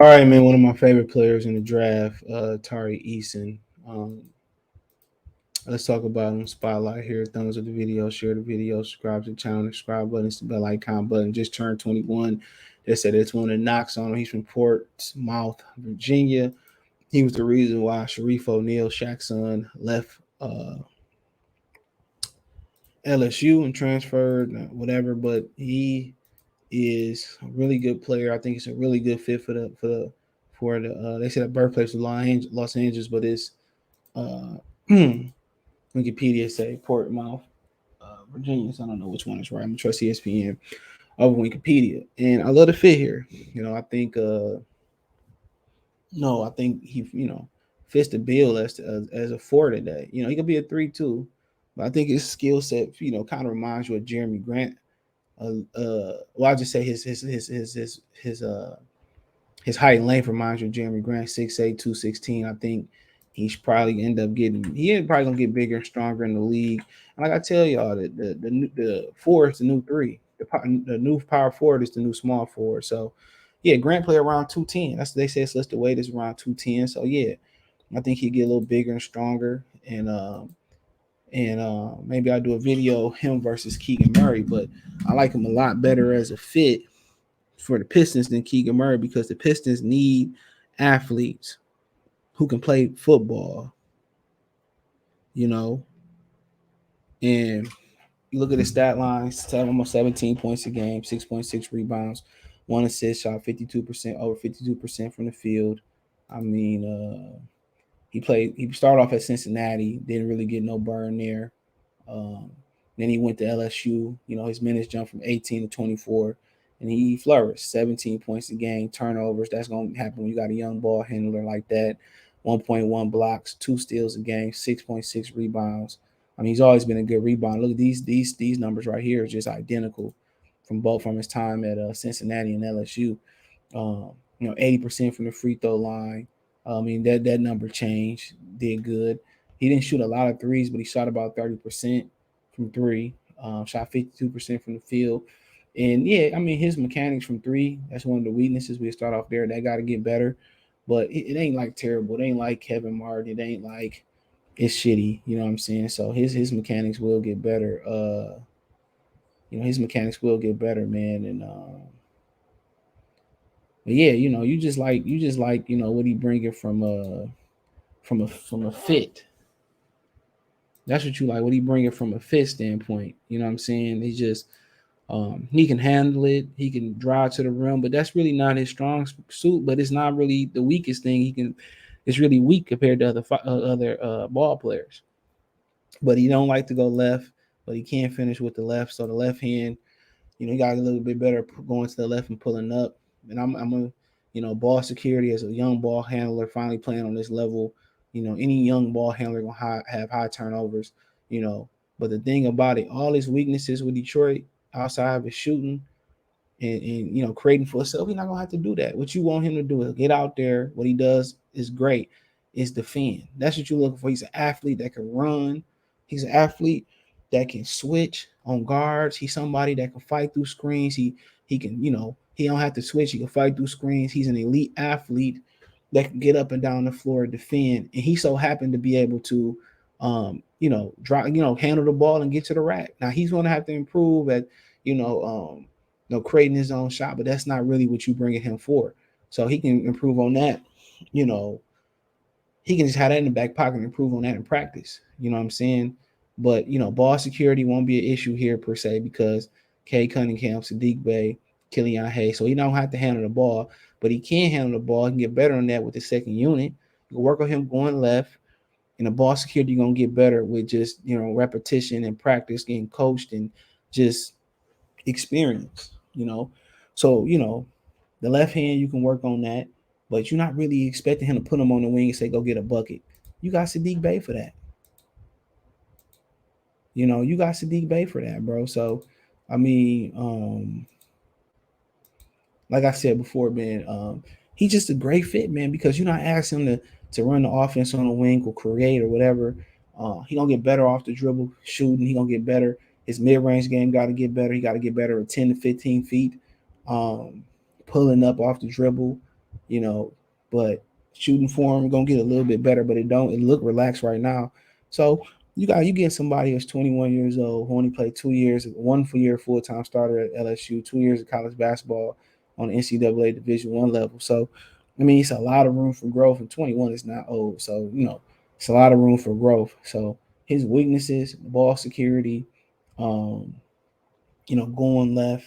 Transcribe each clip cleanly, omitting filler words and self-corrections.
All right, man. One of my favorite players in the draft, Tari Eason. Let's talk about him. Spotlight here. Thumbs up the video, share the video, subscribe to the channel, subscribe button, the bell icon button. Just turned 21. They said it's one of the knocks on him. He's from Portsmouth, Virginia. He was the reason why Sharif O'Neal, Shaq's son, left LSU and transferred, whatever. But he is a really good player. I think it's a really good fit for the. They said the birthplace of Los Angeles, but it's Wikipedia say Portsmouth, Virginia. So I don't know which one is right. I'm gonna trust ESPN over Wikipedia, and I love the fit here. I think no, I think he fits the bill as a four today. He could be a 3-2, but I think his skill set kind of reminds you of Jeremy Grant. Well, I just say his height and length reminds you of Jeremy Grant, 6'8", 216. I think he's probably end up getting. He probably gonna get bigger and stronger in the league. And like I tell y'all, the four is the new three. The new power forward is the new small forward. So yeah, Grant play around 210. That's what they say. It's listed weight is around 210. So yeah, I think he'll get a little bigger and stronger. And maybe I'll do a video him versus Keegan Murray, but I like him a lot better as a fit for the Pistons than Keegan Murray because the Pistons need athletes who can play football, you know. And you look at his stat lines, almost 17 points a game, 6.6 rebounds, one assist, shot 52%, over 52% from the field. I mean, he started off at Cincinnati, didn't really get no burn there. Um, then he went to LSU. His minutes jumped from 18 to 24, and he flourished. 17 points a game, turnovers. That's going to happen when you got a young ball handler like that. 1.1 blocks, 2 steals a game, 6.6 rebounds. I mean, he's always been a good rebounder. Look at these numbers right here, just identical from his time at Cincinnati and LSU. 80% from the free throw line. I mean, that number changed, did good. He didn't shoot a lot of threes, but he shot about 30% from three. Shot 52% from the field. And yeah, I mean, his mechanics from three, that's one of the weaknesses. We start off there. That got to get better. But it ain't like terrible. It ain't like Kevin Martin. It ain't like it's shitty. You know what I'm saying? So his mechanics will get better. His mechanics will get better, man. And but yeah, you just like what he bringing from a fit. That's what you like. What he bringing from a fit standpoint. You know what I'm saying? He's just he can handle it. He can drive to the rim, but that's really not his strong suit. But it's not really the weakest thing. He can. It's really weak compared to other ball players. But he don't like to go left. But he can't finish with the left. So the left hand, he got a little bit better going to the left and pulling up. And I'm a ball security as a young ball handler, finally playing on this level. Any young ball handler gonna have high turnovers. You know, but the thing about it, all his weaknesses with Detroit outside of his shooting and creating for himself, he's not gonna have to do that. What you want him to do is get out there. What he does is great. Is defend. That's what you're looking for. He's an athlete that can run. He's an athlete that can switch on guards. He's somebody that can fight through screens. He can, he don't have to switch. He can fight through screens. He's an elite athlete that can get up and down the floor and defend. And he so happened to be able to handle the ball and get to the rack. Now he's gonna have to improve at, creating his own shot, but that's not really what you bringing him for. So he can improve on that. You know, he can just have that in the back pocket and improve on that in practice. You know what I'm saying? But ball security won't be an issue here per se because Kay Cunningham, Sadiq Bey, Killian Hayes. So he don't have to handle the ball, but he can handle the ball. He can get better on that with the second unit. You can work on him going left. And the ball security, you're gonna get better with just repetition and practice, getting coached and just experience. So the left hand you can work on that, but you're not really expecting him to put him on the wing and say go get a bucket. You got Sadiq Bey for that. You got Sadiq Bey for that, bro. So I mean, like I said before, man, he's just a great fit, man, because you're not asking him to run the offense on the wing or create or whatever. He gonna get better off the dribble shooting. He gonna get better. His mid range game got to get better. He got to get better at 10 to 15 feet, pulling up off the dribble. you know, but shooting form gonna get a little bit better, but it look relaxed right now. So you get somebody who's 21 years old who only played 2 years, 1 year full time starter at LSU, 2 years of college basketball on the NCAA Division One level. So I mean, it's a lot of room for growth, and 21 is not old. So it's a lot of room for growth. So his weaknesses, ball security, um, going left.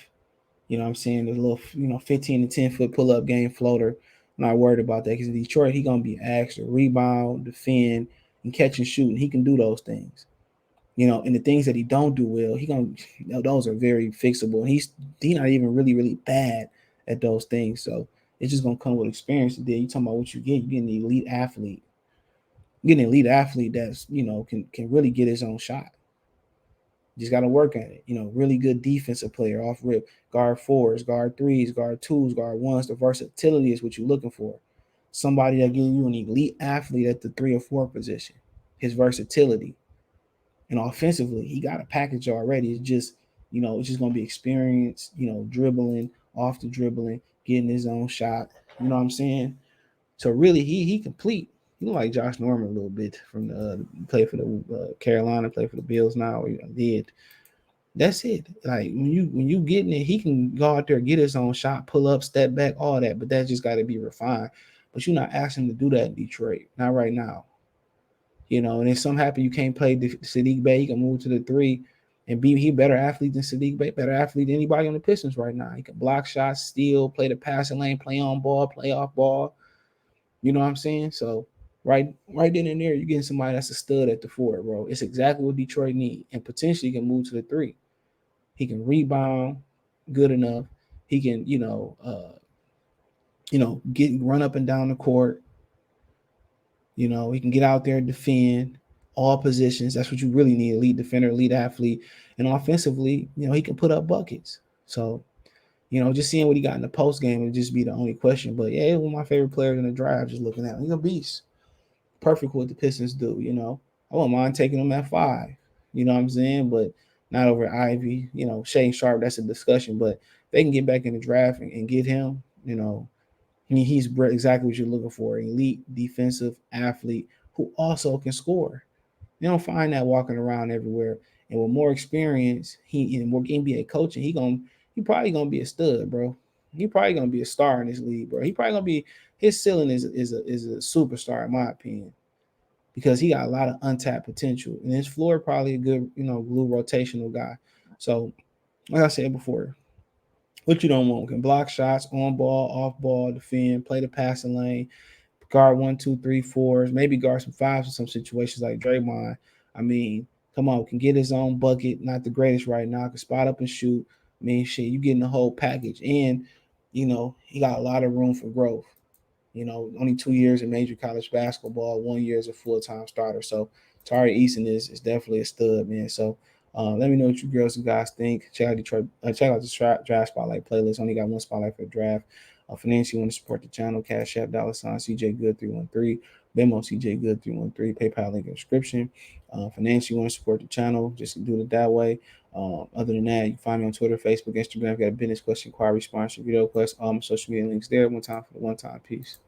You know what I'm saying? The little, 15 to 10 foot pull up game floater. I'm not worried about that because in Detroit, he gonna be asked to rebound, defend, and catch and shoot. And he can do those things. And the things that he don't do well, he gonna those are very fixable. And he not even really, really bad at those things. So it's just gonna come with experience. And then you talking about what you get, you get an elite athlete. You get an elite athlete that's can really get his own shot. Just got to work at it. Really good defensive player off rip, guard fours, guard threes, guard twos, guard ones. The versatility is what you're looking for. Somebody that gives you an elite athlete at the 3 or 4 position. His versatility. And offensively, he got a package already. It's just gonna be experience, dribbling, off the dribbling, getting his own shot. You know what I'm saying? So really, he complete. You know, like Josh Norman a little bit from the play for the Carolina, play for the Bills now. He did. That's it. Like when you getting it, he can go out there, get his own shot, pull up, step back, all that. But that just got to be refined. But you're not asking him to do that in Detroit, not right now. And if something happen, you can't play the Sadiq Bey, he can move to the three and be he better athlete than Sadiq Bey, better athlete than anybody on the Pistons right now. He can block shots, steal, play the passing lane, play on ball, play off ball. You know what I'm saying? So right then and there, you're getting somebody that's a stud at the four, bro. It's exactly what Detroit need, and potentially can move to the three. He can rebound good enough. He can, get run up and down the court. He can get out there and defend all positions. That's what you really need: elite defender, elite athlete, and offensively, he can put up buckets. So, just seeing what he got in the post game would just be the only question. But yeah, it was one of my favorite players in the draft. Just looking at him, he's a beast. Perfect what the Pistons do. I wouldn't mind taking him at 5. You know what I'm saying? But not over Ivy. Shane Sharp. That's a discussion. But they can get back in the draft and get him. He's exactly what you're looking for: an elite defensive athlete who also can score. You don't find that walking around everywhere. And with more experience, he and more NBA coaching, he probably gonna be a stud, bro. He probably gonna be a star in this league, bro. He probably gonna be his ceiling is a superstar in my opinion, because he got a lot of untapped potential. And his floor probably a good, glue rotational guy. So like I said before, what you don't want can block shots, on ball, off ball, defend, play the passing lane, guard 1, 2, 3, 4s, maybe guard some fives in some situations like Draymond. I mean, come on, can get his own bucket. Not the greatest right now. Can spot up and shoot. I mean, shit, you getting the whole package, and he got a lot of room for growth. Only 2 years in major college basketball, 1 year as a full time starter. So Tari Eason is definitely a stud, man. So let me know what you girls and guys think. Check out Detroit. Check out the draft spotlight playlist. Only got one spotlight for the draft. Financially, you want to support the channel? Cash App $ CJ Good 313. Venmo CJ Good 313. PayPal link in the description. Financially, you want to support the channel? Just do it that way. Other than that, you can find me on Twitter, Facebook, Instagram. If you got a business question, inquiry, sponsor, video request, all my social media links there. One time for the one time. Peace.